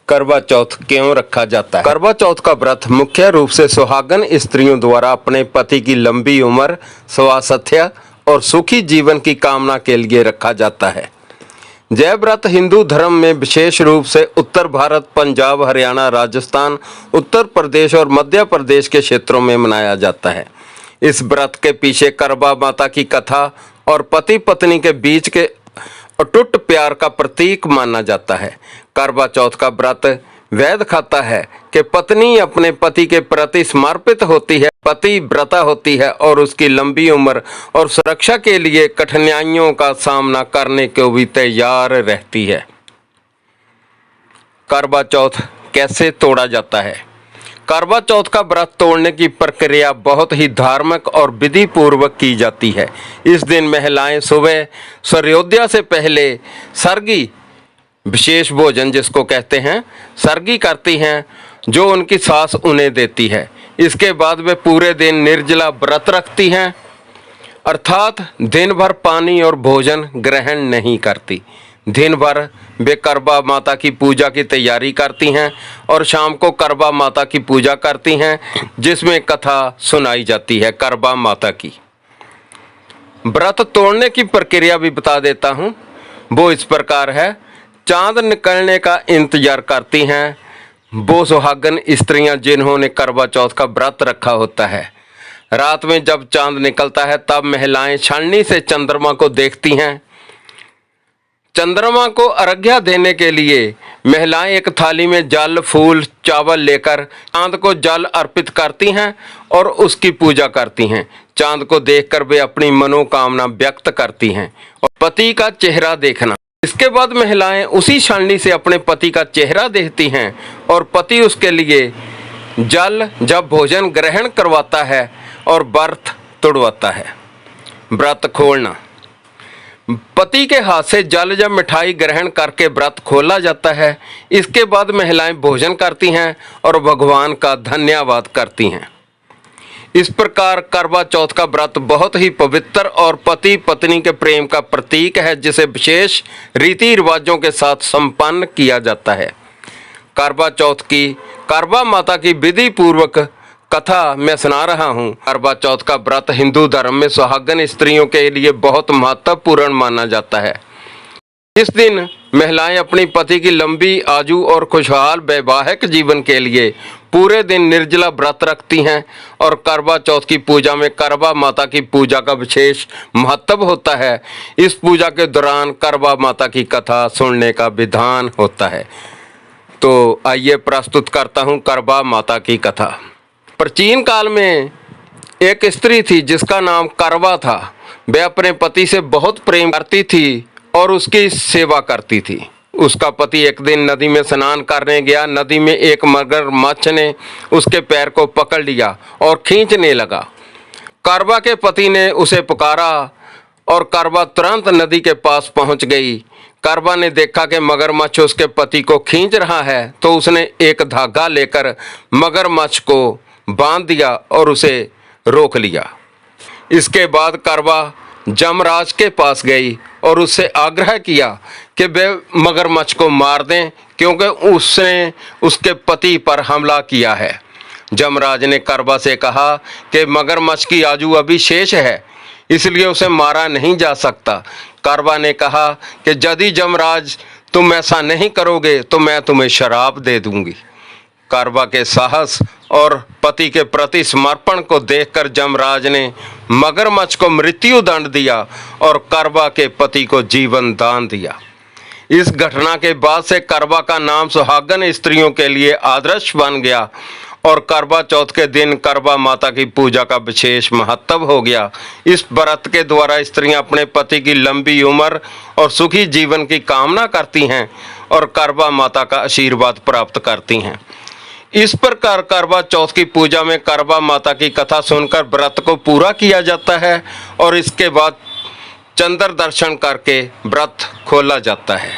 करवा चौथ क्यों रखा जाता है? करवा चौथ का व्रत मुख्य रूप से सुहागन स्त्रियों द्वारा अपने पति की लंबी उम्र, स्वास्थ्य और सुखी जीवन की कामना के लिए रखा जाता है। यह व्रत हिंदू धर्म में विशेष रूप से उत्तर भारत, पंजाब, हरियाणा, राजस्थान, उत्तर प्रदेश और मध्य प्रदेश के क्षेत्रों में मनाया जाता है। इस व्रत के पीछे करवा माता की कथा और पति पत्नी के बीच के अटूट प्यार का प्रतीक माना जाता है। करवा चौथ का व्रत वैध खाता है कि पत्नी अपने पति के प्रति समर्पित होती है, पति व्रता होती है और उसकी लंबी उम्र और सुरक्षा के लिए कठिनाइयों का सामना करने को भी तैयार रहती है। करवा चौथ कैसे तोड़ा जाता है? करवा चौथ का व्रत तोड़ने की प्रक्रिया बहुत ही धार्मिक और विधि पूर्वक की जाती है। इस दिन महिलाएं सुबह सूर्योदय से पहले सरगी, विशेष भोजन जिसको कहते हैं, सरगी करती हैं, जो उनकी सास उन्हें देती है। इसके बाद वे पूरे दिन निर्जला व्रत रखती हैं, अर्थात दिन भर पानी और भोजन ग्रहण नहीं करती। दिन भर वे करवा माता की पूजा की तैयारी करती हैं और शाम को करवा माता की पूजा करती हैं, जिसमें कथा सुनाई जाती है करवा माता की। व्रत तोड़ने की प्रक्रिया भी बता देता हूँ। वो इस प्रकार है। चांद निकलने का इंतजार करती हैं वो सुहागन स्त्रियां जिन्होंने करवा चौथ का व्रत रखा होता है। रात में जब चांद निकलता है तब महिलाएं छाननी से चंद्रमा को देखती हैं। चंद्रमा को अर्घ्य देने के लिए महिलाएं एक थाली में जल, फूल, चावल लेकर चांद को जल अर्पित करती हैं और उसकी पूजा करती हैं। चांद को देखकर वे अपनी मनोकामना व्यक्त करती हैं और पति का चेहरा देखना। इसके बाद महिलाएं उसी छाननी से अपने पति का चेहरा देखती हैं और पति उसके लिए जल जब भोजन ग्रहण करवाता है और व्रत तोड़वाता है। व्रत खोलना, पति के हाथ से जल या मिठाई ग्रहण करके व्रत खोला जाता है। इसके बाद महिलाएं भोजन करती हैं और भगवान का धन्यवाद करती हैं। इस प्रकार करवा चौथ का व्रत बहुत ही पवित्र और पति पत्नी के प्रेम का प्रतीक है, जिसे विशेष रीति रिवाजों के साथ संपन्न किया जाता है। करवा चौथ की करवा माता की विधि पूर्वक कथा मैं सुना रहा हूँ। करवा चौथ का व्रत हिंदू धर्म में सुहागन स्त्रियों के लिए बहुत महत्वपूर्ण माना जाता है। इस दिन महिलाएं अपनी पति की लंबी आयु और खुशहाल वैवाहिक जीवन के लिए पूरे दिन निर्जला व्रत रखती हैं और करवा चौथ की पूजा में करवा माता की पूजा का विशेष महत्व होता है। इस पूजा के दौरान करवा माता की कथा सुनने का विधान होता है। तो आइए प्रस्तुत करता हूँ करवा माता की कथा। प्राचीन काल में एक स्त्री थी जिसका नाम करवा था। वह अपने पति से बहुत प्रेम करती थी और उसकी सेवा करती थी। उसका पति एक दिन नदी में स्नान करने गया। नदी में एक मगरमच्छ ने उसके पैर को पकड़ लिया और खींचने लगा। करवा के पति ने उसे पुकारा और करवा तुरंत नदी के पास पहुंच गई। करवा ने देखा कि मगरमच्छ उसके पति को खींच रहा है, तो उसने एक धागा लेकर मगरमच्छ को बांध दिया और उसे रोक लिया। इसके बाद करवा जमराज के पास गई और उससे आग्रह किया कि वे मगरमच्छ को मार दें, क्योंकि उसने उसके पति पर हमला किया है। जमराज ने करवा से कहा कि मगरमच्छ की आयु अभी शेष है, इसलिए उसे मारा नहीं जा सकता। करवा ने कहा कि यदि जमराज तुम ऐसा नहीं करोगे तो मैं तुम्हें श्राप दे दूंगी। करवा के साहस और पति के प्रति समर्पण को देखकर जमराज ने मगरमच्छ को मृत्यु दंड दिया और करवा के पति को जीवन दान दिया। इस घटना के बाद से करवा का नाम सुहागन स्त्रियों के लिए आदर्श बन गया और करवा चौथ के दिन करवा माता की पूजा का विशेष महत्व हो गया। इस व्रत के द्वारा स्त्रियां अपने पति की लंबी उम्र और सुखी जीवन की कामना करती हैं और करवा माता का आशीर्वाद प्राप्त करती हैं। इस प्रकार करवा चौथ की पूजा में करवा माता की कथा सुनकर व्रत को पूरा किया जाता है और इसके बाद चंद्र दर्शन करके व्रत खोला जाता है।